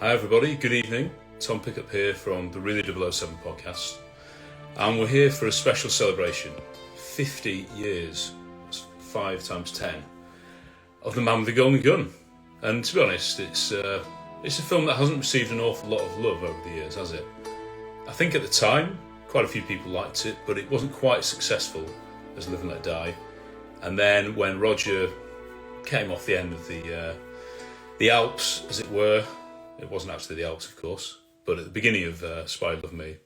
Hi everybody, good evening. Tom Pickup here from the Really 007 podcast. And we're here for a special celebration. 50 years, 5 times 10, of The Man with the Golden Gun. And to be honest, it's a film that hasn't received an awful lot of love over the years, has it? I think at the time, quite a few people liked it, but it wasn't quite as successful as Live and Let Die. And then when Roger came off the end of the Alps, as it were, it wasn't actually the Alps, of course, but at the beginning of Spy Love Me,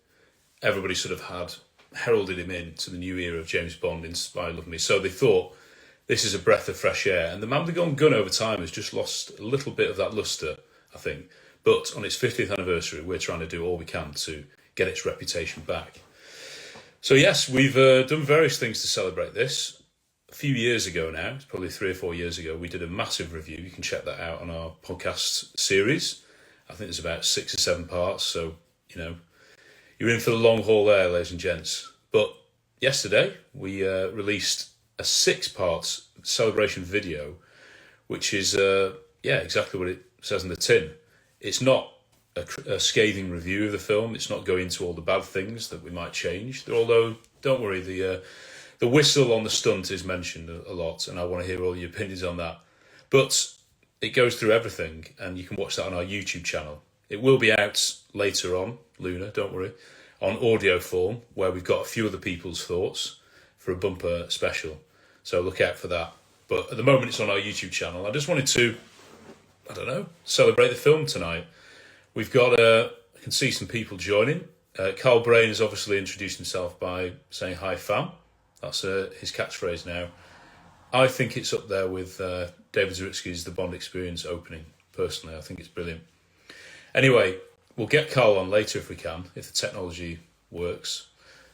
everybody sort of had heralded him into the new era of James Bond in Spy Love Me. So they thought, this is a breath of fresh air. And The Man with the Golden Gun over time has just lost a little bit of that lustre, I think. But on its 50th anniversary, we're trying to do all we can to get its reputation back. So yes, we've done various things to celebrate this. A few years ago now, it's probably 3 or 4 years ago, we did a massive review. You can check that out on our podcast series. I think there's about 6 or 7 parts, so, you're in for the long haul there, ladies and gents. But yesterday, we released a 6-part celebration video, which is, exactly what it says in the tin. It's not a scathing review of the film. It's not going into all the bad things that we might change. Although, don't worry, the whistle on the stunt is mentioned a lot, and I want to hear all your opinions on that. But it goes through everything, and you can watch that on our YouTube channel. It will be out later on, Luna, don't worry, on audio form, where we've got a few other people's thoughts for a bumper special. So look out for that. But at the moment, it's on our YouTube channel. I just wanted to, celebrate the film tonight. We've got, I can see some people joining. Carl Brain has obviously introduced himself by saying, "Hi, fam." That's his catchphrase now. I think it's up there with David Zaritsky's The Bond Experience opening, personally. I think it's brilliant. Anyway, we'll get Carl on later if we can, if the technology works,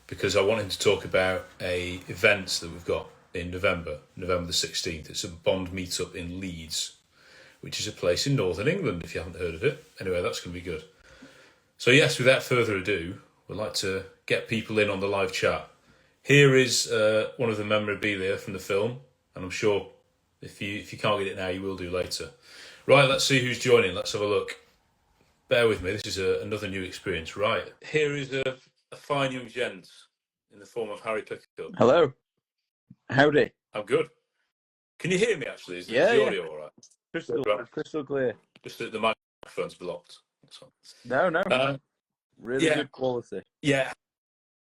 because I want him to talk about a event that we've got in November the 16th. It's a Bond meetup in Leeds, which is a place in Northern England, if you haven't heard of it. Anyway, that's going to be good. So yes, without further ado, we'd like to get people in on the live chat. Here is one of the memorabilia from the film, and I'm sure if you can't get it now, you will do later. Right, let's see who's joining. Let's have a look. Bear with me, this is another new experience. Right, here is a fine young gent in the form of Harry Pickup. Hello. Howdy. I'm good. Can you hear me, actually? Is the audio all right? Crystal clear. Just that the microphone's blocked. No. Really good quality. Yeah,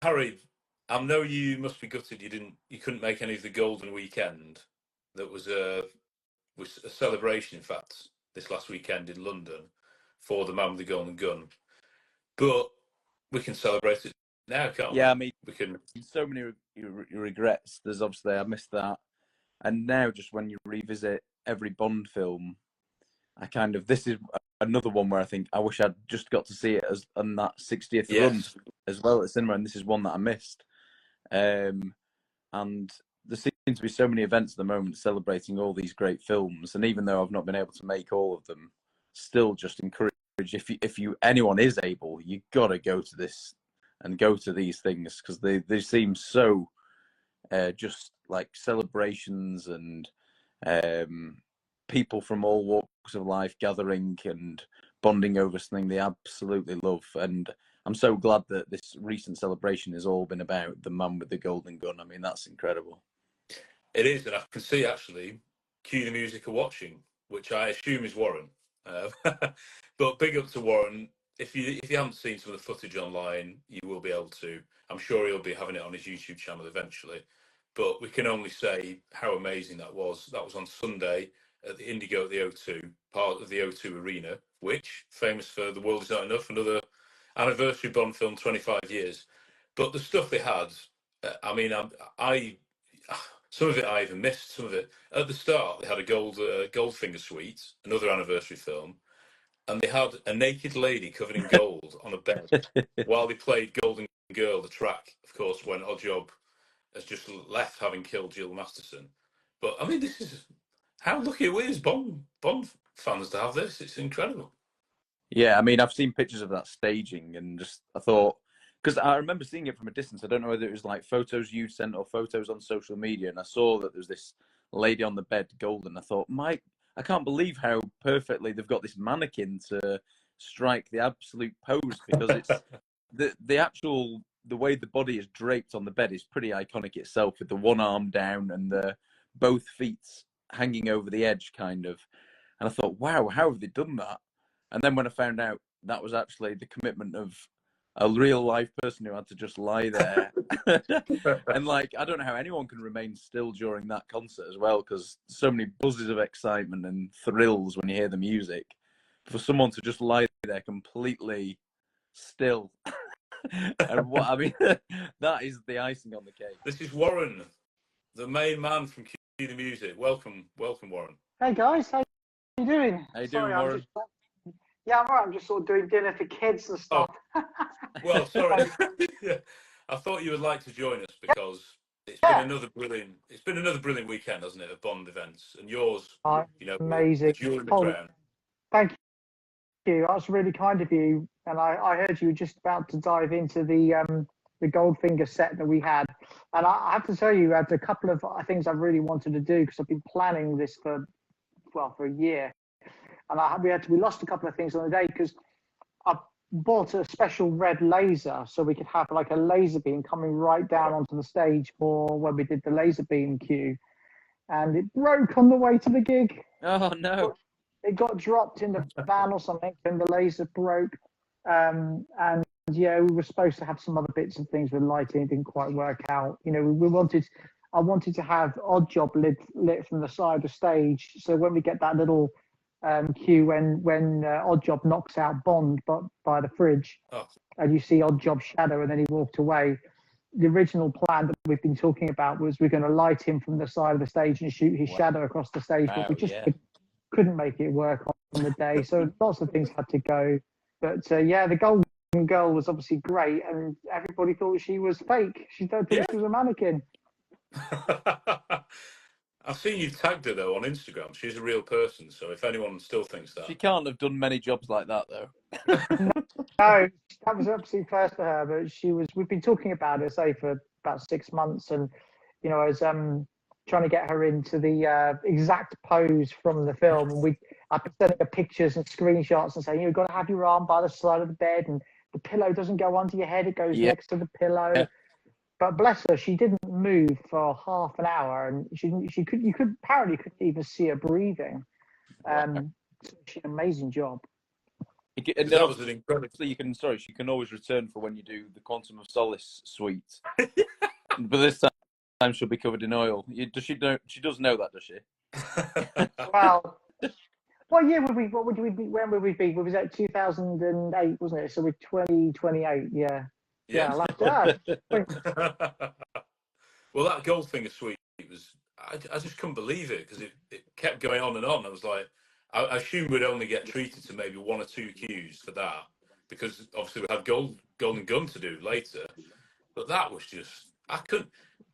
Harry, I know you must be gutted you couldn't make any of the Golden Weekend. That was a celebration, in fact, this last weekend in London for The Man with the Golden Gun. But we can celebrate it now, can't we? Yeah, I mean, we can. So many regrets. There's obviously, I missed that. And now just when you revisit every Bond film, this is another one where I think I wish I'd just got to see it on that 60th run as well at cinema, and this is one that I missed. And there seem to be so many events at the moment celebrating all these great films, and even though I've not been able to make all of them, still just encourage, if anyone is able, you got to go to this and go to these things, because they seem so just like celebrations and people from all walks of life gathering and bonding over something they absolutely love. And I'm so glad that this recent celebration has all been about The Man with the Golden Gun. I mean, that's incredible. It is, and I can see, actually, cue the music of watching, which I assume is Warren. But big up to Warren. If you haven't seen some of the footage online, you will be able to. I'm sure he'll be having it on his YouTube channel eventually. But we can only say how amazing that was. That was on Sunday at the Indigo at the O2, part of the O2 Arena, which, famous for The World Is Not Enough, another anniversary Bond film, 25 years. But the stuff they had, some of it I even missed. Some of it at the start, they had a Goldfinger Suite, another anniversary film, and they had a naked lady covered in gold on a bed while they played Golden Girl, the track, of course, when Oddjob has just left, having killed Jill Masterson. But I mean, this is how lucky we as Bond fans to have this. It's incredible. Yeah, I mean, I've seen pictures of that staging, and just I thought, because I remember seeing it from a distance. I don't know whether it was like photos you sent or photos on social media, and I saw that there was this lady on the bed, golden. I thought, Mike, I can't believe how perfectly they've got this mannequin to strike the absolute pose, because it's the way the body is draped on the bed is pretty iconic itself, with the one arm down and the both feet hanging over the edge, kind of. And I thought, wow, how have they done that? And then when I found out that was actually the commitment of a real life person who had to just lie there. And like, I don't know how anyone can remain still during that concert as well, because so many buzzes of excitement and thrills when you hear the music. For someone to just lie there completely still. And what I mean, that is the icing on the cake. This is Warren, the main man from Cue the Music. Welcome, Warren. Hey guys, how you doing? How you doing, Warren? Yeah, I'm alright. I'm just sort of doing dinner for kids and stuff. Oh. Well, sorry. Yeah. I thought you would like to join us because it's been another brilliant weekend, hasn't it, of Bond events, and yours, amazing. During the crown. Thank you. That's really kind of you. And I heard you were just about to dive into the Goldfinger set that we had, and I have to tell you, I had a couple of things I really wanted to do, because I've been planning this for a year, and we lost a couple of things on the day, because I bought a special red laser so we could have like a laser beam coming right down onto the stage for when we did the laser beam cue, and it broke on the way to the gig. Oh no! It got dropped in the van or something, and the laser broke. And yeah, we were supposed to have some other bits and things with lighting. It didn't quite work out. I wanted to have Odd Job lit from the side of the stage, so when we get that little cue when Odd Job knocks out Bond by the fridge, and you see Odd Job's shadow, and then he walked away. The original plan that we've been talking about was we're going to light him from the side of the stage and shoot his shadow across the stage, but we just couldn't make it work on the day. So lots of things had to go. But the Golden Girl was obviously great, and everybody thought she was fake. She don't think she was a mannequin. I've seen you tagged her though on Instagram. She's a real person, so if anyone still thinks that, she can't have done many jobs like that though. No, that was absolutely first for her. But we've been talking about it, say, for about 6 months, and I was trying to get her into the exact pose from the film, and I've been sending her pictures and screenshots and saying, you've got to have your arm by the side of the bed, and the pillow doesn't go onto your head, it goes next to the pillow. Yeah. But bless her, she didn't move for half an hour, and you couldn't even see her breathing. She did an amazing job. And that was an incredible. She can always return for when you do the Quantum of Solace suite. But this time she'll be covered in oil. Does she know? She does know that, does she? Well, what year would we? What would we be? When would we be? Was that 2008, wasn't it? So we're 2028. Yeah. Yeah. Like that. Well, that Goldfinger Suite was. I just couldn't believe it, because it kept going on and on. I was like, I assumed we'd only get treated to maybe 1 or 2 cues for that, because obviously we had Golden Gun to do later. But that was just, I couldn't.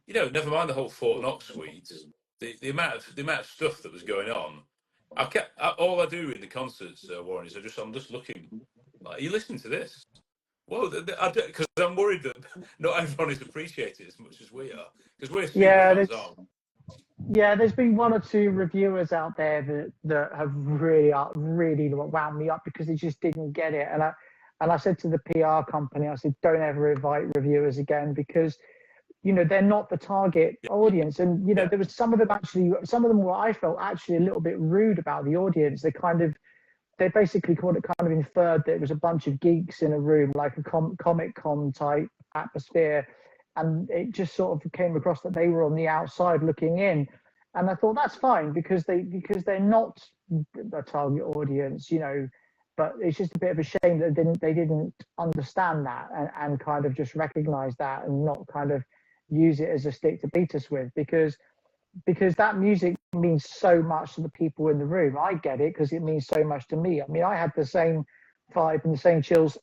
Never mind the whole Fort Knox suite. The amount of stuff that was going on. All I do in the concerts, Warren, is I'm just looking. Like, are you listening to this? Well, because I'm worried that not everyone is appreciating it as much as we are, because we're super hands-on. Yeah, there's been 1 or 2 reviewers out there that have really wound me up, because they just didn't get it. And I said to the PR company, I said, don't ever invite reviewers again, because they're not the target audience. And there was some of them were, I felt, actually a little bit rude about the audience. They basically kind of inferred that it was a bunch of geeks in a room, like a Comic-Con type atmosphere, and it just sort of came across that they were on the outside looking in. And I thought that's fine, because they're not a target audience, but it's just a bit of a shame that they didn't understand that and kind of just recognize that, and not kind of use it as a stick to beat us with, because that music means so much to the people in the room. I get it, because it means so much to me. I mean, I had the same vibe and the same chills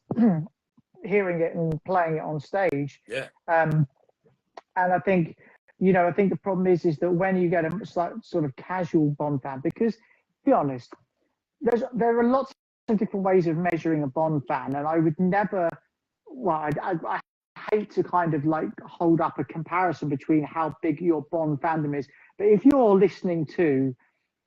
hearing it and playing it on stage. Yeah. And I think the problem is that when you get a sort of casual Bond fan, because to be honest, there are lots of different ways of measuring a Bond fan, and I would never. Well, I hate to kind of like hold up a comparison between how big your Bond fandom is, but if you're listening to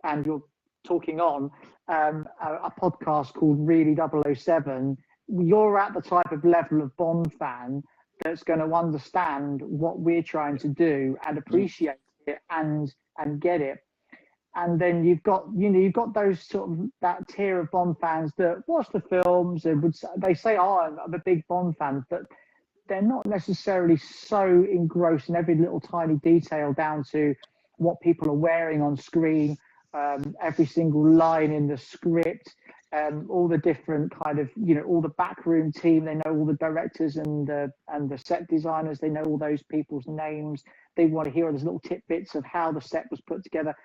and you're talking on a podcast called Really 007, you're at the type of level of Bond fan that's going to understand what we're trying to do and appreciate it and get it. And then you've got those sort of that tier of Bond fans that watch the films and they say, "Oh, I'm a big Bond fan," but they're not necessarily so engrossed in every little tiny detail down to what people are wearing on screen, every single line in the script, all the different kind of, all the backroom team. They know all the directors and the set designers. They know all those people's names. They want to hear all those little tidbits of how the set was put together.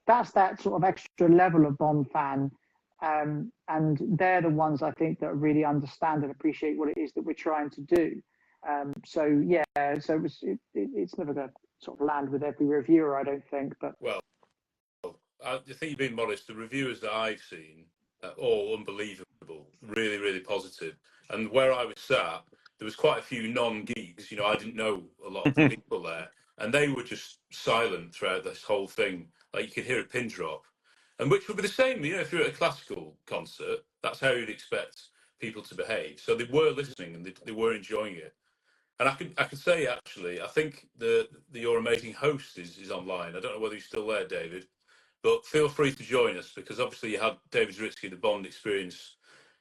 That's that sort of extra level of Bond fan. And they're the ones I think that really understand and appreciate what it is that we're trying to do. So it's never going to sort of land with every reviewer, I don't think. But well, I think you've been modest. The reviewers that I've seen are all unbelievable, really, really positive. And where I was sat, there was quite a few non-geeks. I didn't know a lot of the people there, and they were just silent throughout this whole thing. Like you could hear a pin drop, and which would be the same. If you're at a classical concert, that's how you'd expect people to behave. So they were listening and they were enjoying it. And I can say actually, I think your amazing host is online. I don't know whether he's still there, David, but feel free to join us because obviously you had David Zritsky, the Bond experience,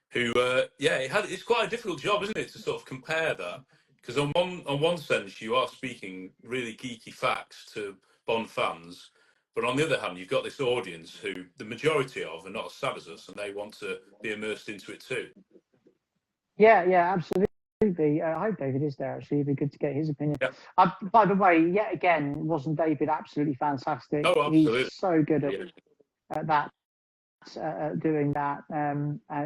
who it's quite a difficult job, isn't it, to sort of compare that, because on one sense you are speaking really geeky facts to Bond fans, but on the other hand you've got this audience who the majority of are not as sad as us and they want to be immersed into it too. Yeah, absolutely. I hope David is there, actually. It'd be good to get his opinion. Yeah. By the way, yet again, wasn't David absolutely fantastic? Oh, absolutely. He's so good at that, doing that.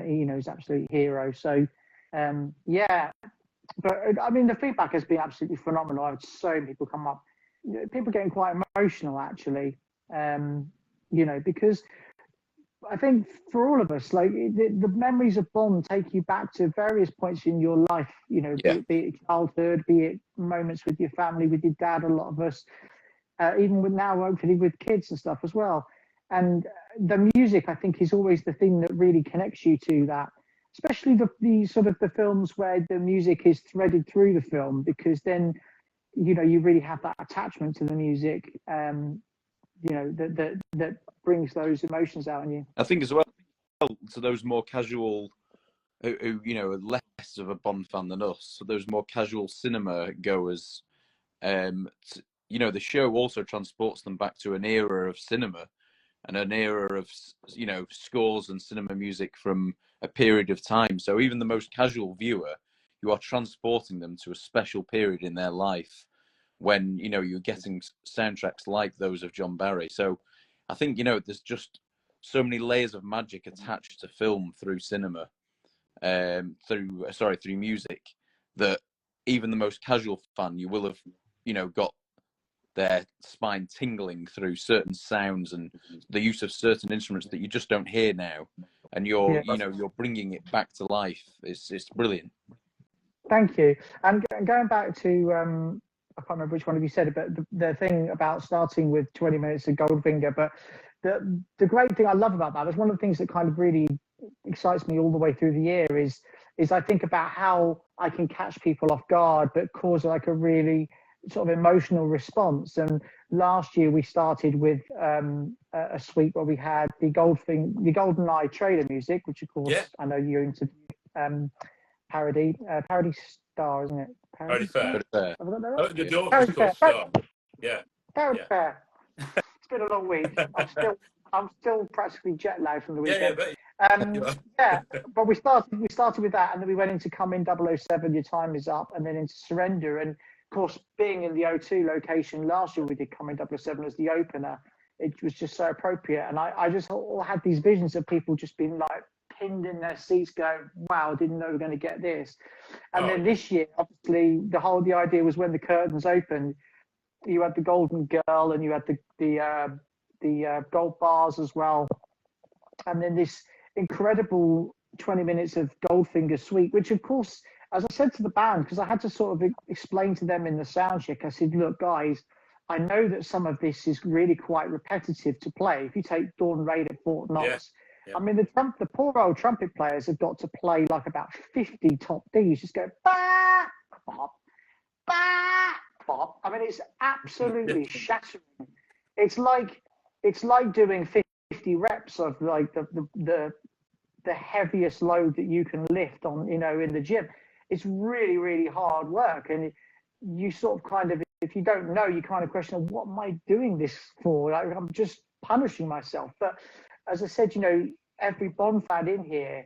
He's an absolute hero. So, But, I mean, the feedback has been absolutely phenomenal. I've had so many people come up. People getting quite emotional, actually, because I think for all of us, like the memories of Bond take you back to various points in your life, be it childhood, be it moments with your family, with your dad, a lot of us, even with now, hopefully with kids and stuff as well. And the music, I think, is always the thing that really connects you to that, especially the sort of the films where the music is threaded through the film, because then, you really have that attachment to the music, that brings those emotions out in you. I think as well, to those more casual, who are less of a Bond fan than us, so those more casual cinema goers, the show also transports them back to an era of cinema and an era of, scores and cinema music from a period of time. So even the most casual viewer, you are transporting them to a special period in their life when, you're getting soundtracks like those of John Barry. So I think, there's just so many layers of magic attached to film through cinema, through music, that even the most casual fan, you will have, got their spine tingling through certain sounds and the use of certain instruments that you just don't hear now. And you're bringing it back to life. It's brilliant. Thank you. And going back to, I can't remember which one of you said it, but the thing about starting with 20 minutes of Goldfinger, but the great thing I love about that is one of the things that kind of really excites me all the way through the year is I think about how I can catch people off guard, but cause like a really sort of emotional response. And last year we started with a suite where we had the GoldenEye trailer music, which of course I know you're into, parody Star, isn't it? Parody Fair. Have I got that right? The daughter's called Star. Yeah. Parody Fair. It's been a long week. I'm still practically jet lagged from the weekend. But we started with that, and then we went into Come In 007, Your Time Is Up, and then into Surrender. And of course, being in the O2 location last year, we did Come In 007 as the opener. It was just so appropriate, and I just all had these visions of people just being like pinned in their seats, going, "Wow, didn't know we were going to get this." And then this year, obviously, the idea was when the curtains opened, you had the Golden Girl and you had the gold bars as well, and then this incredible 20 minutes of Goldfinger Suite, which of course, as I said to the band, because I had to sort of explain to them in the sound check, I said, "Look, guys, I know that some of this is really quite repetitive to play. If you take Dawn Raid at Fort Knox, Yeah. I mean, the poor old trumpet players have got to play like about 50 top Ds, just go, bah, bop, bah, bop. I mean, it's absolutely shattering. It's like doing 50 reps of like the heaviest load that you can lift on, you know, in the gym. It's really, really hard work. And you sort of kind of, if you don't know, you kind of question, what am I doing this for? Like, I'm just punishing myself. But as I said, you know, every Bond fan in here,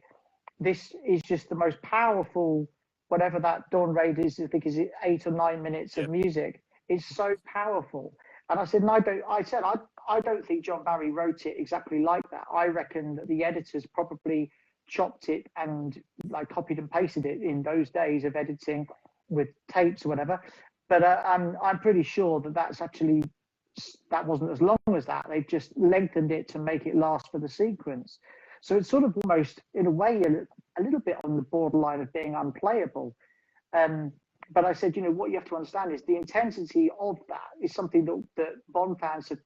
this is just the most powerful, whatever that Dawn Raid is, I think is 8 or 9 minutes of music. It's so powerful. And I said, I don't think John Barry wrote it exactly like that. I reckon that the editors probably chopped it and like copied and pasted it in those days of editing with tapes or whatever. But I'm pretty sure that wasn't as long as that. They just lengthened it to make it last for the sequence. So it's sort of almost, in a way, a little bit on the borderline of being unplayable. But I said, you know, what you have to understand is the intensity of that is something that Bond fans have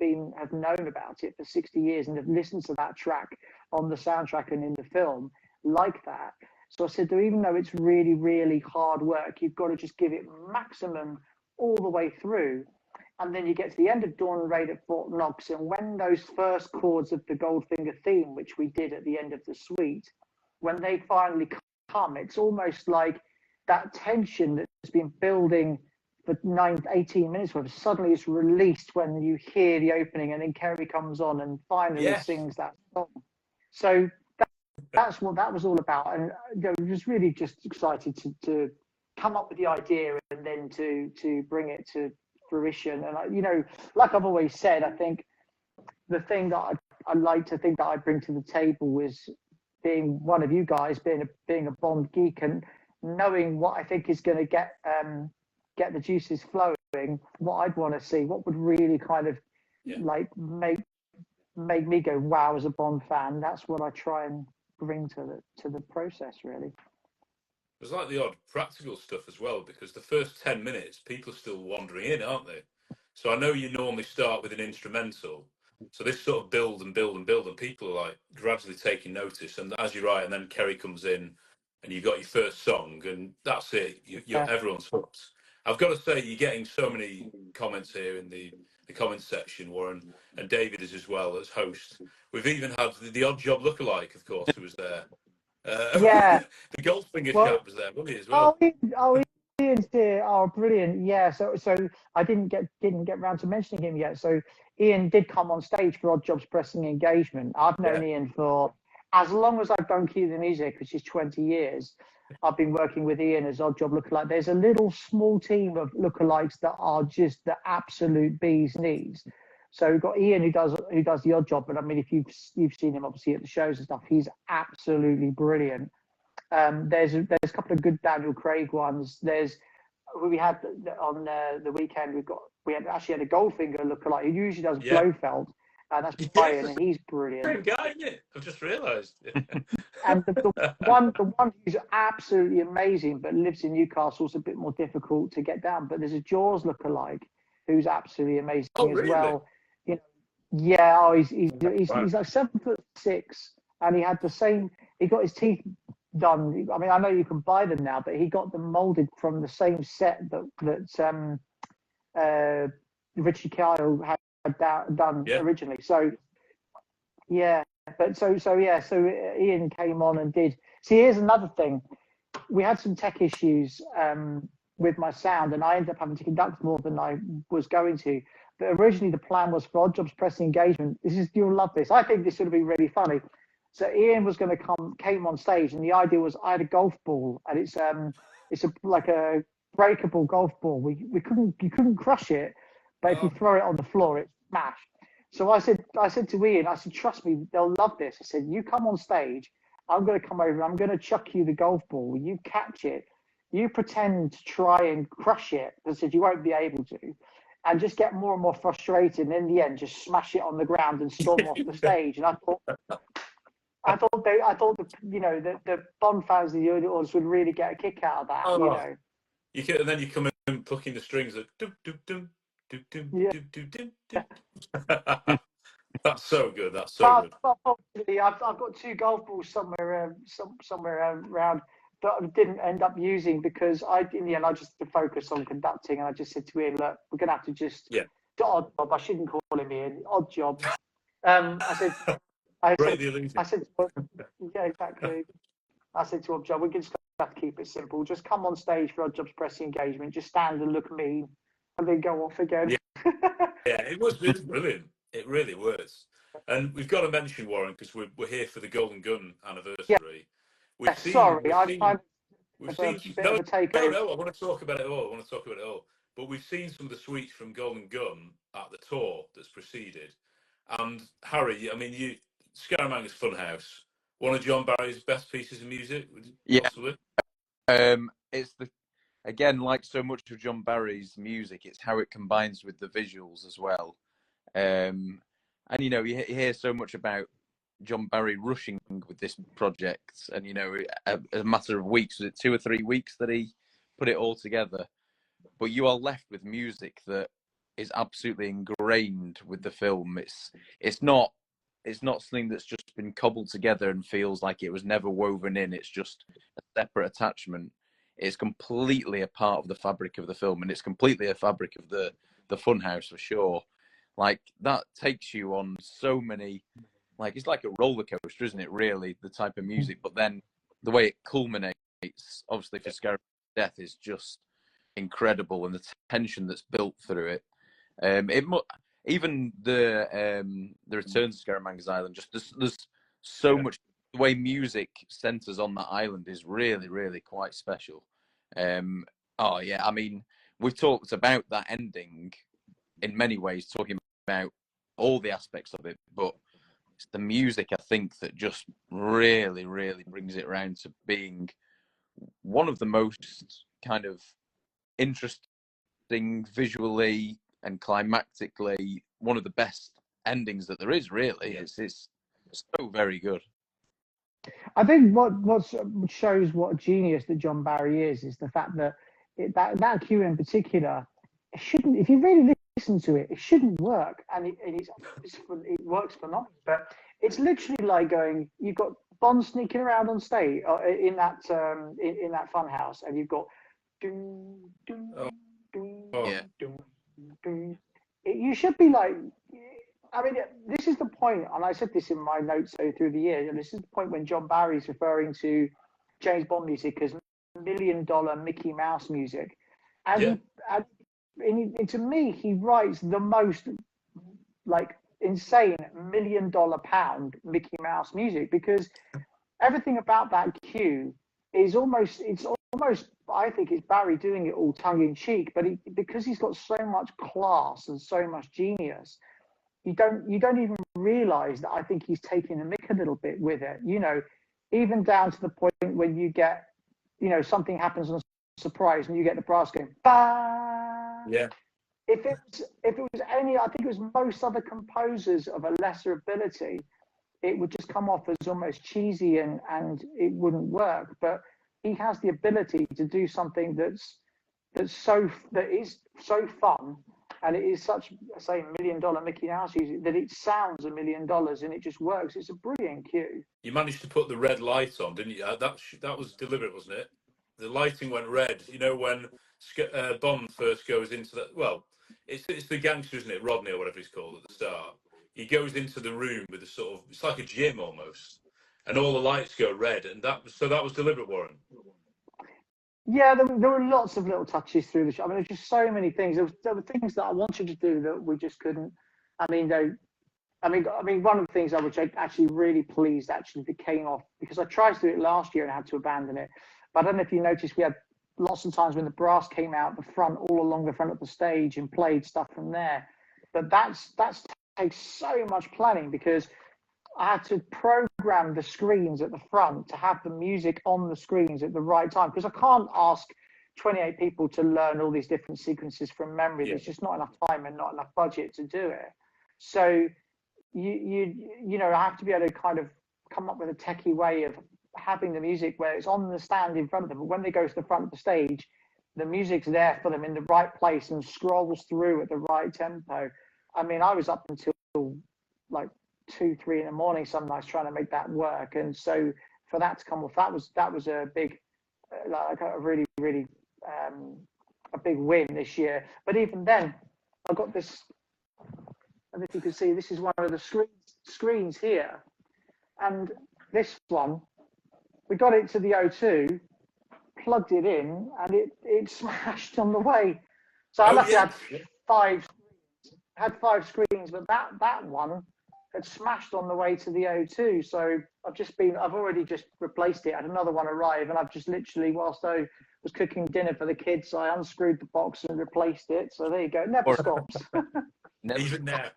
known about it for 60 years and have listened to that track on the soundtrack and in the film like that. So I said, even though it's really, really hard work, you've got to just give it maximum all the way through. And then you get to the end of Dawn Raid at Fort Knox, and when those first chords of the Goldfinger theme, which we did at the end of the suite, when they finally come, it's almost like that tension that's been building for 18 minutes worth suddenly is released when you hear the opening, and then Kerry comes on and finally sings that song. So that's what that was all about. And I was really just excited to come up with the idea and then to bring it to fruition. And you know, like I've always said, I think the thing that I like to think that I bring to the table is being one of you guys, being a Bond geek, and knowing what I think is going to get the juices flowing. What I'd want to see, what would really kind of like make me go wow as a Bond fan. That's what I try and bring to the process, really. There's like the odd practical stuff as well, because the first 10 minutes, people are still wandering in, aren't they? So I know you normally start with an instrumental. So this sort of build and build and build, and people are like gradually taking notice. And as you're right, and then Kerry comes in, and you got your first song, and that's it. Everyone's hooked. I've got to say, you're getting so many comments here in the comments section, Warren, and David is as well as host. We've even had the Odd Job lookalike, of course, who was there. Yeah. The Goldfinger chap was there, wasn't he, as well? Ian's here. Oh, brilliant. Yeah. So I didn't get round to mentioning him yet. So Ian did come on stage for Odd Job's pressing engagement. I've known Ian for as long as I've done Cue the Music, which is 20 years. I've been working with Ian as Odd Job lookalike. There's a little small team of lookalikes that are just the absolute bee's knees. So we've got Ian who does the Odd Job, but I mean, if you've seen him obviously at the shows and stuff, he's absolutely brilliant. There's a couple of good Daniel Craig ones. We had on the weekend we actually had a Goldfinger lookalike. He usually does Blofeld, and that's Brian, and he's brilliant. Same guy, isn't it? I've just realised. And the one who's absolutely amazing, but lives in Newcastle, is a bit more difficult to get down. But there's a Jaws lookalike who's absolutely amazing as well. You know, yeah, he's like 7'6", and he had the same. He got his teeth done. I mean, I know you can buy them now, but he got them molded from the same set that Richie Kyle had done originally. So yeah, but so Ian came on and did. See, here's another thing. We had some tech issues with my sound, and I ended up having to conduct more than I was going to. But originally, the plan was for Odd Job's pressing engagement. You'll love this. I think this would be really funny. So Ian was going to came on stage, and the idea was I had a golf ball, and it's like a breakable golf ball. You couldn't crush it, but if you throw it on the floor, it's smashed. So I said to Ian, I said, trust me, they'll love this. I said, you come on stage, I'm going to come over, I'm going to chuck you the golf ball. You catch it, you pretend to try and crush it. I said, you won't be able to, and just get more and more frustrated. And in the end, just smash it on the ground and storm off the stage. And I thought the Bond fans of the audience would really get a kick out of that. You know, and then you come in plucking the strings, like, dum, dum, dum, Do, do, Yeah. do, do, do, do. That's so good. That's so But good. unfortunately, I've got two golf balls somewhere around that I didn't end up using because in the end I just had to focus on conducting, and I just said to Ian, look, we're going to have to just Yeah. odd job. I shouldn't call him Ian. Odd job. I said, Break the illusion. yeah, exactly. I said to Odd Job, we can just have to keep it simple. Just come on stage for Odd Job's press engagement. Just stand and look mean, and then go off again. Yeah. Yeah, it was brilliant. It really was. And we've got to mention Warren because we're here for the Golden Gun Yeah. anniversary. Yeah, sorry, I'm We've a seen bit no, of a takeover. no. I want to talk about it all. I want to talk about it all. But we've seen some of the suites from Golden Gun at the tour that's preceded. And Harry, I mean, Scaramanga's Funhouse, one of John Barry's best pieces of music, Yeah. possibly. It's again, like so much of John Barry's music, it's how it combines with the visuals as well. And you hear so much about John Barry rushing with this project, and a matter of weeks, was it 2 or 3 weeks that he put it all together? But you are left with music that is absolutely ingrained with the film. It's not something that's just been cobbled together and feels like it was never woven in. It's just a separate attachment. It's completely a part of the fabric of the film, and it's completely a fabric of the funhouse for sure. Like that takes you on so many, like it's like a roller coaster, isn't it? Really, the type of music, but then the way it culminates, obviously for Scarab's death, is just incredible, and the tension that's built through it. Even the return to Scaramanga's Island, just there's so much. The way music centers on that island is really, really quite special. Oh yeah, I mean, we've talked about that ending in many ways, talking about all the aspects of it, but it's the music, I think, that just really, really brings it around to being one of the most kind of interesting visually and climactically, one of the best endings that there is, really. It's so very good. I think what shows what a genius that John Barry is the fact that that cue in particular, it shouldn't. If you really listen to it, it shouldn't work, and it works phenomenally. But it's literally like going, you've got Bond sneaking around on stage in that fun house, and you've got doom, doom, doom, Yeah. doom, doom. You should be like. I mean, this is the point, and I said this in my notes through the year. This is the point when John Barry's referring to James Bond music as $1 million Mickey Mouse music, and to me, he writes the most like insane $1 million pound Mickey Mouse music, because everything about that cue is almost I think it's Barry doing it all tongue in cheek, but because he's got so much class and so much genius. You don't even realize that I think he's taking a mick a little bit with it, even down to the point when you get, something happens on a surprise and you get the brass going, bah! Yeah. If it was any, I think it was most other composers of a lesser ability, it would just come off as almost cheesy and it wouldn't work. But he has the ability to do something that is so fun. And it is such, say, $1 million Mickey Mouse music that it sounds $1 million and it just works. It's a brilliant cue. You managed to put the red light on, didn't you? That was deliberate, wasn't it? The lighting went red. When Bond first goes into that. Well, it's the gangster, isn't it? Rodney or whatever he's called at the start. He goes into the room with a sort of, it's like a gym almost, and all the lights go red, and that was deliberate, Warren. Yeah, there were lots of little touches through the show. I mean, there's just so many things. There were things that I wanted to do that we just couldn't. I mean, one of the things which I actually really pleased actually that came off, because I tried to do it last year and had to abandon it. But I don't know if you noticed, we had lots of times when the brass came out the front, all along the front of the stage, and played stuff from there. But that's takes so much planning, because I had to program the screens at the front to have the music on the screens at the right time, because I can't ask 28 people to learn all these different sequences from memory. There's just not enough time and not enough budget to do it. So I have to be able to kind of come up with a techie way of having the music where it's on the stand in front of them, but when they go to the front of the stage, the music's there for them in the right place and scrolls through at the right tempo. I mean, I was up until like 2, 3 in the morning some nights trying to make that work, and so for that to come off, that was a big, like a really a big win this year. But even then, I got this. And if you can see, this is one of the screens here, and this one, we got it to the O2, plugged it in, and it smashed on the way. So I luckily had 5 screens, but that one had smashed on the way to the O2. So I've already just replaced it. I had another one arrive, and I've just literally, whilst I was cooking dinner for the kids, I unscrewed the box and replaced it. So there you go. It never stops. Even now.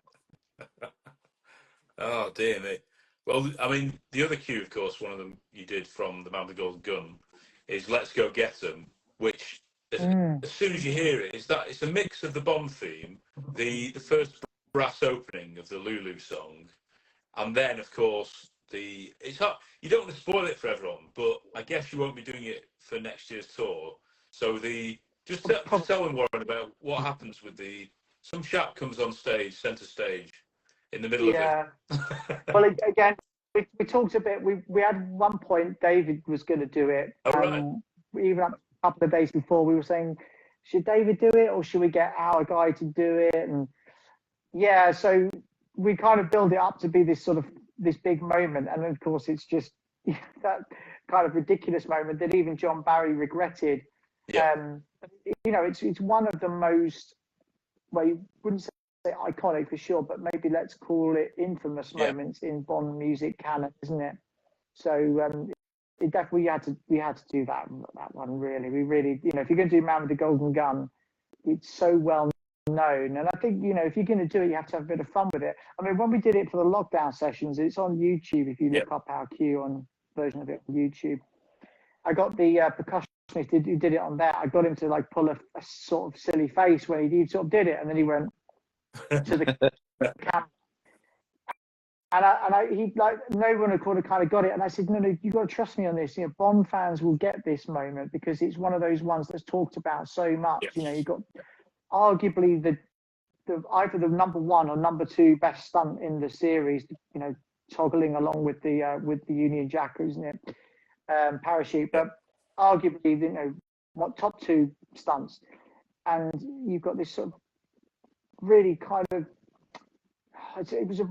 Oh, dear me. Well, I mean, the other cue, of course, one of them you did from the Man with the Golden Gun is Let's Go Get 'Em, which as soon as you hear it, it's a mix of the Bond theme, the first brass opening of the Lulu song, and then, of course, it's hard. You don't want to spoil it for everyone, but I guess you won't be doing it for next year's tour. So just tell them, Warren, about what happens with some chap comes on stage, centre stage, in the middle of it. Well, again, we talked a bit. We had one point David was going to do it. Oh, right. Even a couple of days before, we were saying, should David do it or should we get our guy to do it? And yeah, so we kind of build it up to be this big moment, and of course it's just that kind of ridiculous moment that even John Barry regretted. Yeah. It's one of the most, well, you wouldn't say iconic for sure, but maybe let's call it infamous moments in Bond music canon, isn't it? So it definitely we had to do that one, really. We really, if you're going to do Man with the Golden Gun, it's so well known, and I think if you're going to do it, you have to have a bit of fun with it. I mean, when we did it for the lockdown sessions, it's on YouTube. If you look up our cue on version of it on YouTube, I got the percussionist who did it on there. I got him to pull a sort of silly face when he sort of did it, and then he went to the camera, and he no one had kind of got it, and I said, no, you got to trust me on this. Bond fans will get this moment because it's one of those ones that's talked about so much. You've got arguably the either the number 1 or number 2 best stunt in the series, toggling along with the Union Jack, isn't it? Parachute, but arguably, what top 2 stunts, and you've got this sort of really kind of, it was a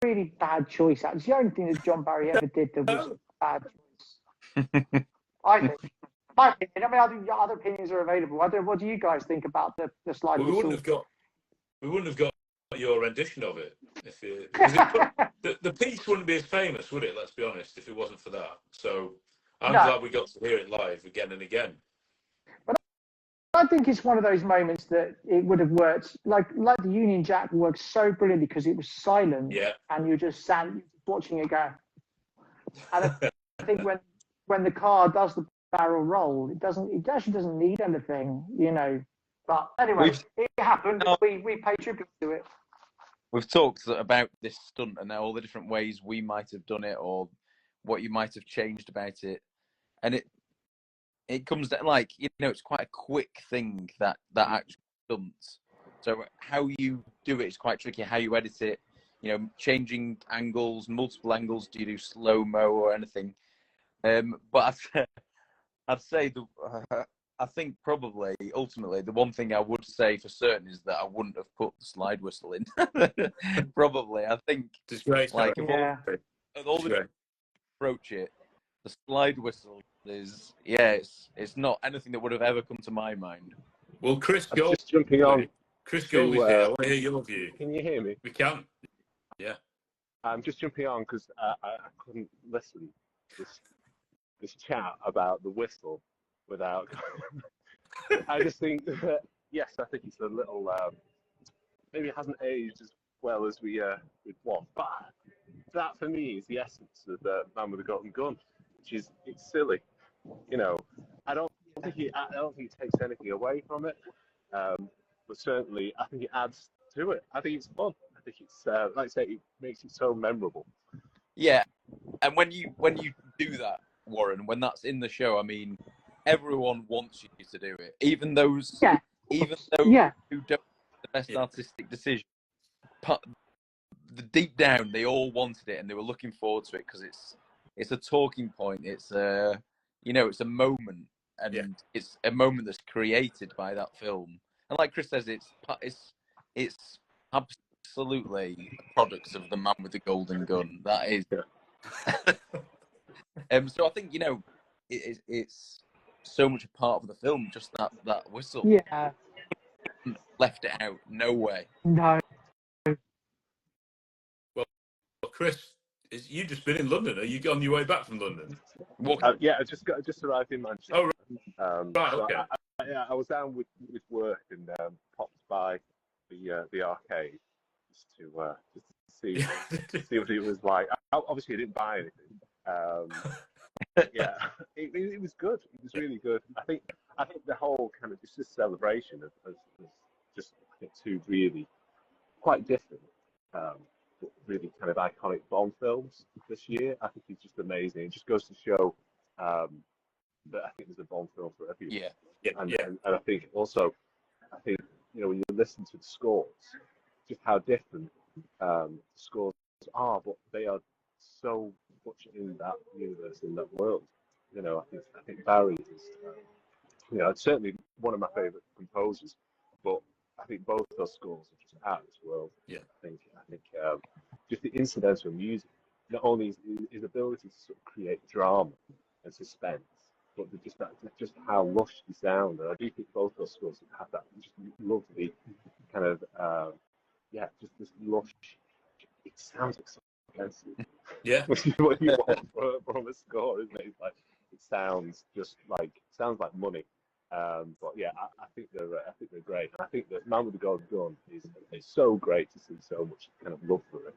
really bad choice. It's the only thing that John Barry ever did that was a bad choice. I think. My opinion. I mean, I think other opinions are available. What do you guys think about the slide? Well, we wouldn't have got your rendition of it the piece wouldn't be as famous, would it? Let's be honest, if it wasn't for that. So I'm glad we got to hear it live again and again. But I think it's one of those moments that it would have worked. Like the Union Jack worked so brilliantly because it was silent, and you just sat watching it go. And I think when the car does the barrel roll, it actually doesn't need anything, But anyway, it happened. We paid tribute to it. We've talked about this stunt and all the different ways we might have done it, or what you might have changed about it, and it comes down it's quite a quick thing that actual stunts. So how you do it is quite tricky. How you edit it, changing angles, multiple angles. Do you do slow mo or anything? But I'd say I think probably ultimately the one thing I would say for certain is that I wouldn't have put the slide whistle in. Probably, I think it's great. All the approach it, the slide whistle is it's not anything that would have ever come to my mind. Well, Chris Gold, just jumping on. Chris Goldie's here. I want to hear your view. Can you hear me? We can. Yeah. I'm just jumping on because I couldn't listen to this chat about the whistle without. I just think that yes, I think it's a little maybe it hasn't aged as well as we'd want, but that for me is the essence of the Man with the Golden Gun, which is it's silly, I don't think it takes anything away from it, but certainly I think it adds to it. I think it's fun. I think it's like I say, it makes it so memorable. Yeah, and when you do that, Warren, when that's in the show, I mean, everyone wants you to do it, even those Yeah. Yeah. who don't make the best artistic decision. The deep down, they all wanted it and they were looking forward to it because it's a talking point. It's it's a moment, and it's a moment that's created by that film. And like Chris says, it's absolutely products of the man with the golden gun. That is. So I think it's so much a part of the film. Just that whistle. Yeah. Left it out. No way. No. Well, Chris, you've just been in London. Are you on your way back from London? Yeah, I just arrived in Manchester. Oh, right. So Okay. I was down with work and popped by the arcade just to see what it was like. Obviously, I didn't buy anything. Yeah, it was good. It was really good. I think the whole kind of just this celebration of just two really quite different, but really kind of iconic Bond films this year. I think it's just amazing. It just goes to show that I think there's a Bond film for everyone. And I think also, when you listen to the scores, just how different the scores are, but they are so much in that universe, in that world. I think Barry is, it's certainly one of my favourite composers, but I think both those scores are just out of this world. Yeah. I think just the incidental music, not only his ability to sort of create drama and suspense, but just how lush they sound. And I do think both those scores have that just lovely kind of just this lush. It sounds like so expensive. Yeah. Which is what you want from a score, isn't it? It's like it sounds like money. But yeah, I think they're great. And I think that Man with the Golden Gun is so great to see so much kind of love for it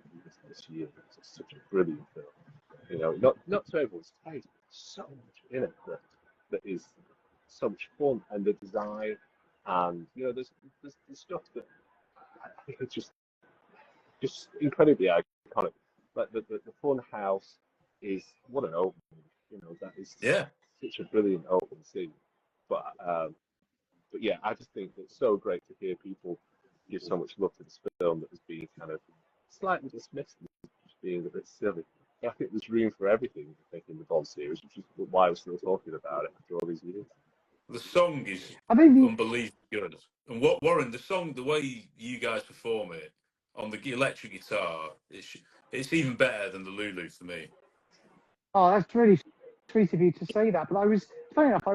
this year. It's such a brilliant film. Not to everyone's taste, but so much in it that is so much fun, and the design, and there's stuff that I think it's just incredibly iconic. Like the fun house is what an opening. That is such a brilliant opening scene. But yeah, I just think it's so great to hear people give so much love to this film that has been kind of slightly dismissed as being a bit silly. But I think there's room for everything, I think, in the Bond series, which is why we're still talking about it after all these years. The song is unbelievably good. And Warren, the song, the way you guys perform it on the electric guitar, it's even better than the Lulu for me. Oh, that's really sweet of you to say that. But funny enough, I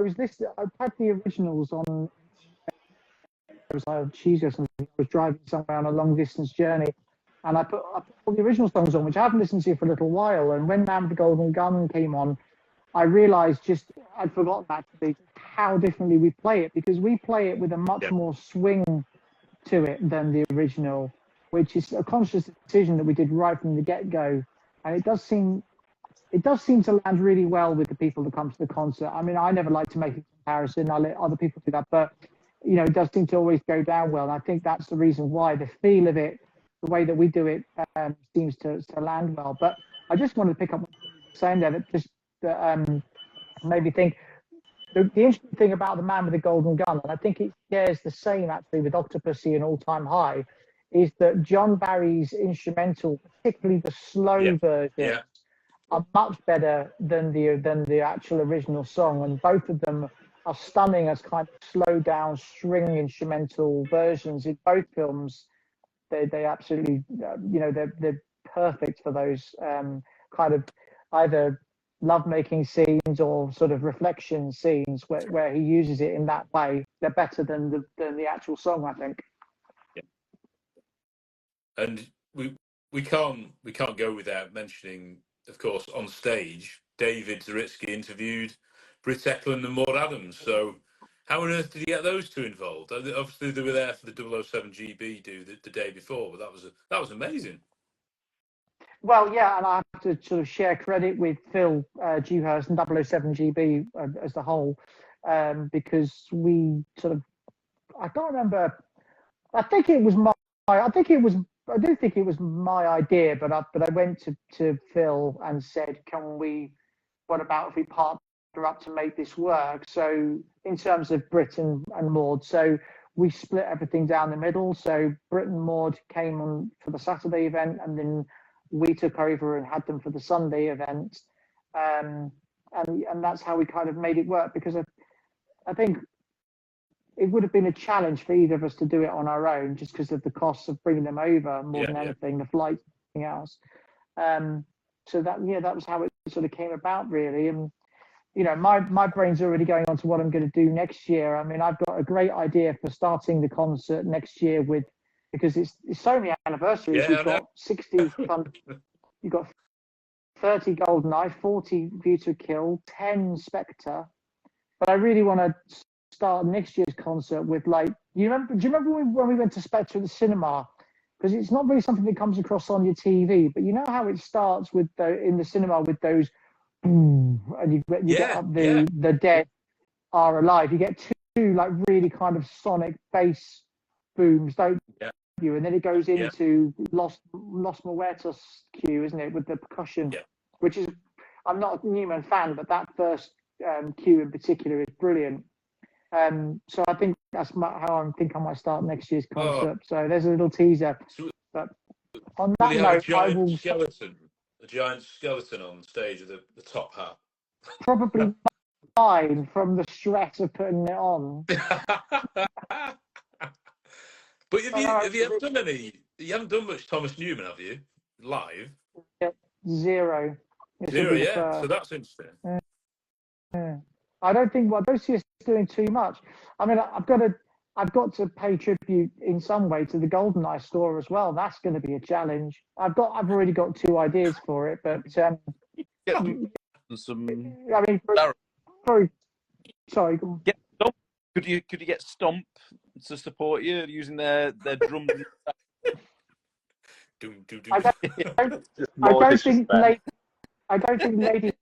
had the originals on. I was driving somewhere on a long distance journey, and I put all the original songs on, which I haven't listened to for a little while. And when Man with the Golden Gun came on, I realised I'd forgotten actually how differently we play it, because we play it with a much more swing to it than the original, which is a conscious decision that we did right from the get-go. And it does seem to land really well with the people that come to the concert. I mean, I never like to make a comparison. I let other people do that, but it does seem to always go down well. And I think that's the reason why the feel of it, the way that we do it, seems to land well. But I just wanted to pick up what you were saying there, that made me think. The interesting thing about the Man with the Golden Gun, and I think it shares the same actually with Octopussy and All Time High, is that John Barry's instrumental, particularly the slow versions, are much better than the actual original song, and both of them are stunning as kind of slow down string instrumental versions in both films. They absolutely they're perfect for those kind of either lovemaking scenes or sort of reflection scenes where he uses it in that way. They're better than the actual song, I think. Yeah. And we can't go without mentioning, of course, on stage, David Zaritsky interviewed Britt Eklund and Maud Adams. So how on earth did he get those two involved? Obviously, they were there for the 007 GB do the day before, but that was amazing. Well, yeah, and I have to sort of share credit with Phil Dewhurst and 007 GB as the whole, because we sort of, I can't remember. I do think it was my idea, but I went to Phil and said, what about if we partner up to make this work. So in terms of Brit and Maud, so we split everything down the middle. So Brit and Maud came on for the Saturday event, and then we took over and had them for the Sunday event. And that's how we kind of made it work, because I think it would have been a challenge for either of us to do it on our own, just because of the costs of bringing them over more than anything, the flights, everything else. So that was how it sort of came about, really. And you know, my brain's already going on to what I'm going to do next year. I mean, I've got a great idea for starting the concert next year because it's so many anniversaries. Yeah, We've got 60, you've got 30 Goldeneye, 40 View to Kill, 10 Spectre. But I really want to start next year's concert with, like, do you remember when we went to Spectre at the cinema? Because it's not really something that comes across on your TV, but you know how it starts with in the cinema with those boom, and you get up the dead are alive. You get two like really kind of sonic bass booms, don't you? And then it goes into Los Muertos cue, isn't it, with the percussion, which is, I'm not a Newman fan, but that first cue in particular is brilliant. So I think that's how I might start next year's concert. So there's a little teaser. But on that note, I will a giant skeleton on stage with the top hat. Probably mine, from the stress of putting it on. But have you ever done any? You haven't done much Thomas Newman, have you? Live? Zero. Yeah. So that's interesting. I don't see us doing too much. I mean, I've got to pay tribute in some way to the GoldenEye store as well. That's going to be a challenge. I've already got 2 ideas for it, but some. I mean, sorry. Get Stomp. Could you get Stomp to support you using their drum? I don't think Lady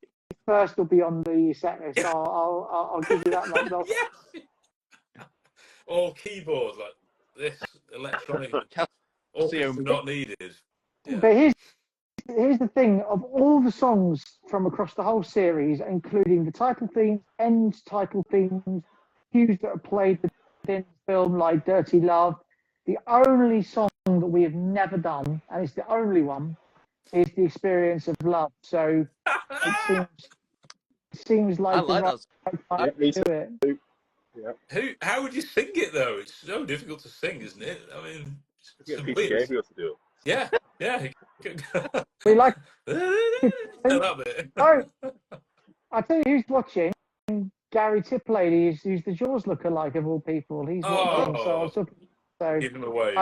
First will be on the set list. So I'll give you that much. All keyboards like this, electronic, all things not needed. Yeah. But here's the thing: of all the songs from across the whole series, including the title themes, end title themes, cues that are played within the film, like "Dirty Love," the only song that we have never done, and it's the only one, is "The Experience of Love." So it seems like the right time to do it. Yeah. How would you sing it though? It's so difficult to sing, isn't it? I mean, it's Peter Gabriel to do it. Yeah. We like that bit. Oh, I tell you who's watching. Gary Tiplady, who's the Jaws lookalike of all people. He's watching. So give him a wave.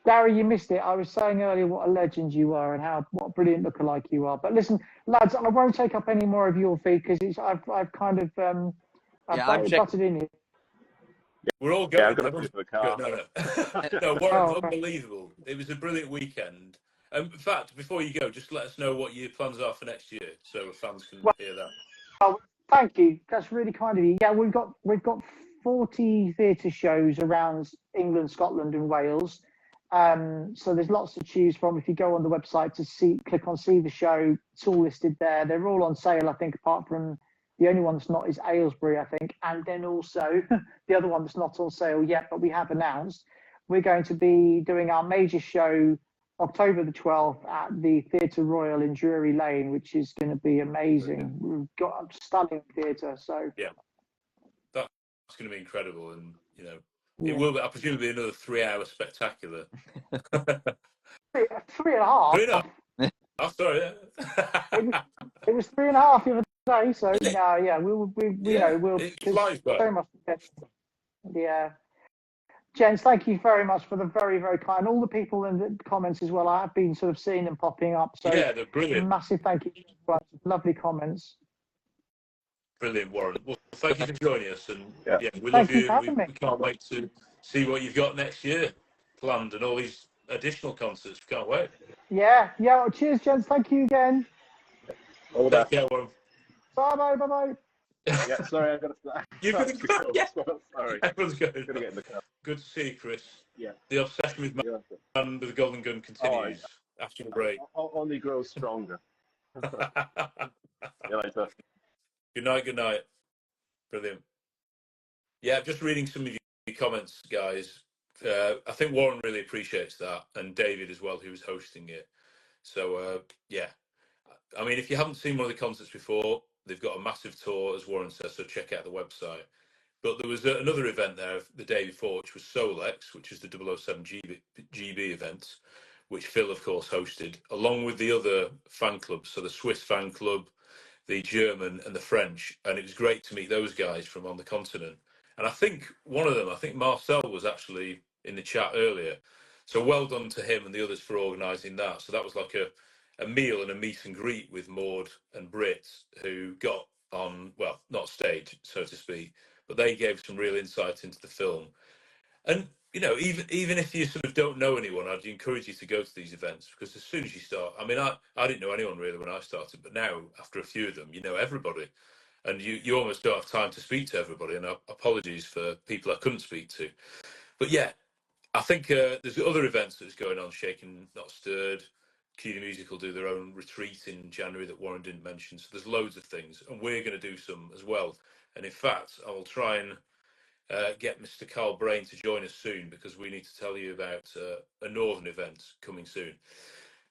Gary, you missed it. I was saying earlier what a legend you are and what a brilliant lookalike you are. But listen, lads, I won't take up any more of your feed because I've kind of butted in here. We're all going. I'm going to the car. No, Warren, unbelievable. It was a brilliant weekend. In fact, before you go, just let us know what your plans are for next year, so fans can hear that. Oh, thank you. That's really kind of you. Yeah, we've got 40 theatre shows around England, Scotland, and Wales. So there's lots to choose from. If you go on the website click on see the show, it's all listed there. They're all on sale, I think, apart from the only one that's not is Aylesbury, I think. And then also the other one that's not on sale yet, but we have announced, we're going to be doing our major show October the 12th at the Theatre Royal in Drury Lane, which is going to be amazing. We've got a stunning theatre. So yeah, that's going to be incredible. And, you know, it will be, I presume, it'll be another 3-hour spectacular. 3.5. Oh, sorry. It was 3.5 the other day. So we'll it flies by. So much. Yeah. Gents, thank you very much for the very, very kind. All the people in the comments as well. I've been sort of seeing them popping up. So yeah, they're brilliant. Massive thank you. Lovely comments. Brilliant, Warren. Well, thank you for joining us. And we thank love you. We can't wait to see what you've got next year planned and all these additional concerts. We can't wait. Yeah. Well, cheers, gents. Thank you again. All that. Take care, Warren. Bye. Yeah, sorry, I've got to. You've got to go. Yeah. Sorry. Everyone's going. I'm gonna get in the car. Good to see you, Chris. Yeah. The obsession with man with the golden gun continues after the break. Only grows stronger. See you later. Good night. Good night. Brilliant. Yeah, just reading some of your comments, guys. I think Warren really appreciates that, and David as well, who was hosting it. So yeah, I mean, if you haven't seen one of the concerts before, they've got a massive tour, as Warren says. So check out the website. But there was another event there the day before, which was Solex, which is the 007 GB event, which Phil, of course, hosted, along with the other fan clubs. So the Swiss fan club, the German, and the French. And it was great to meet those guys from on the continent. And I think one of them, I think Marcel was actually in the chat earlier. So well done to him and the others for organising that. So that was like a meal and a meet and greet with Maud and Britt, who got on, well, not stage, so to speak, but they gave some real insight into the film. And you know, even if you sort of don't know anyone, I'd encourage you to go to these events, because as soon as you start, I mean, I didn't know anyone really when I started, but now after a few of them, you know everybody, and you almost don't have time to speak to everybody. And apologies for people I couldn't speak to, but yeah, I think there's other events that's going on. Shaken Not Stirred, Key Music will do their own retreat in January that Warren didn't mention. So there's loads of things, and we're going to do some as well. And in fact, I will try and get Mr. Carl Brain to join us soon, because we need to tell you about a northern event coming soon.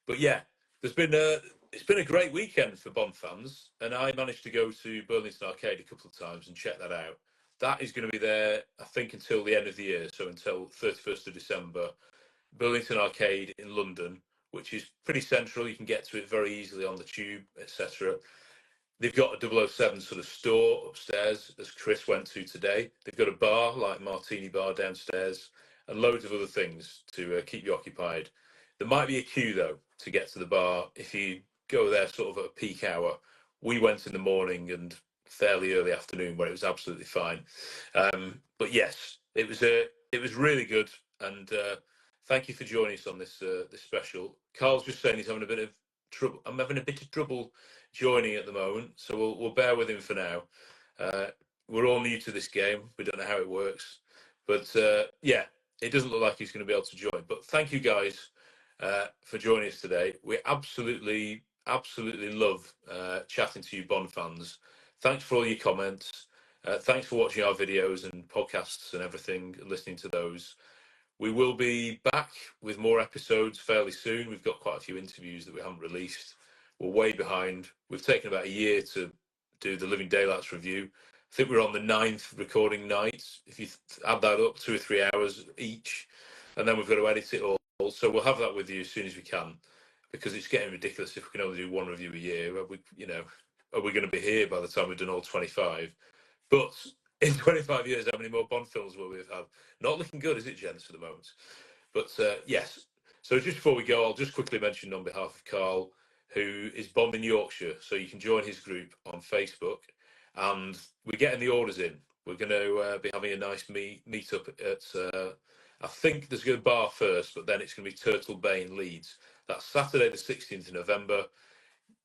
But yeah, it's been a great weekend for Bond fans, and I managed to go to Burlington Arcade a couple of times and check that out. That is going to be there, I think, until the end of the year, so until 31st of December. Burlington Arcade in London, which is pretty central. You can get to it very easily on the tube, etc. They've got a 007 sort of store upstairs, as Chris went to today. They've got a bar, like Martini Bar, downstairs, and loads of other things to keep you occupied. There might be a queue, though, to get to the bar if you go there sort of at a peak hour. We went in the morning and fairly early afternoon, where it was absolutely fine. But yes, it was really good, and thank you for joining us on this special. Carl's just saying he's having a bit of trouble. I'm having a bit of trouble joining at the moment, so we'll bear with him for now. We're all new to this game. We don't know how it works, but yeah, it doesn't look like he's going to be able to join. But thank you guys for joining us today. We absolutely love chatting to you Bond fans. Thanks for all your comments. Thanks for watching our videos and podcasts and everything, and listening to those. We will be back with more episodes fairly soon. We've got quite a few interviews that we haven't released. We're way behind. We've taken about a year to do the Living Daylights review. I think we're on the 9th recording night. If you add that up, 2 or 3 hours each, and then we've got to edit it all. So we'll have that with you as soon as we can, because it's getting ridiculous if we can only do one review a year. Are we going to be here by the time we've done all 25? But in 25 years, how many more Bond films will we have had? Not looking good, is it, gents, for the moment? But yes. So just before we go, I'll just quickly mention on behalf of Carl, who is Bond in Yorkshire. So you can join his group on Facebook, and we're getting the orders in. We're going to be having a nice meet up at, I think there's going to be a bar first, but then it's going to be Turtle Bay in Leeds. That's Saturday the 16th of November.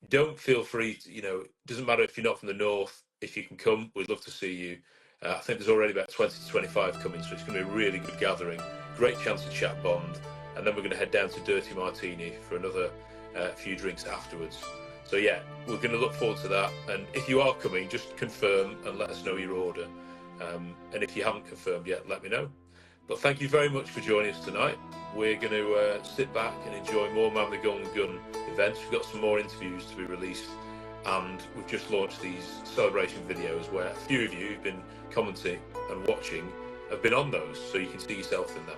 Don't feel free to, it doesn't matter if you're not from the north. If you can come, we'd love to see you. I think there's already about 20 to 25 coming, so it's going to be a really good gathering. Great chance to chat Bond, and then we're going to head down to Dirty Martini for another few drinks afterwards. So yeah, we're going to look forward to that. And if you are coming, just confirm and let us know your order. And if you haven't confirmed yet, let me know. But thank you very much for joining us tonight. We're going to sit back and enjoy more Man with the Golden Gun events. We've got some more interviews to be released, and we've just launched these celebration videos where a few of you who've been commenting and watching have been on those, so you can see yourself in that.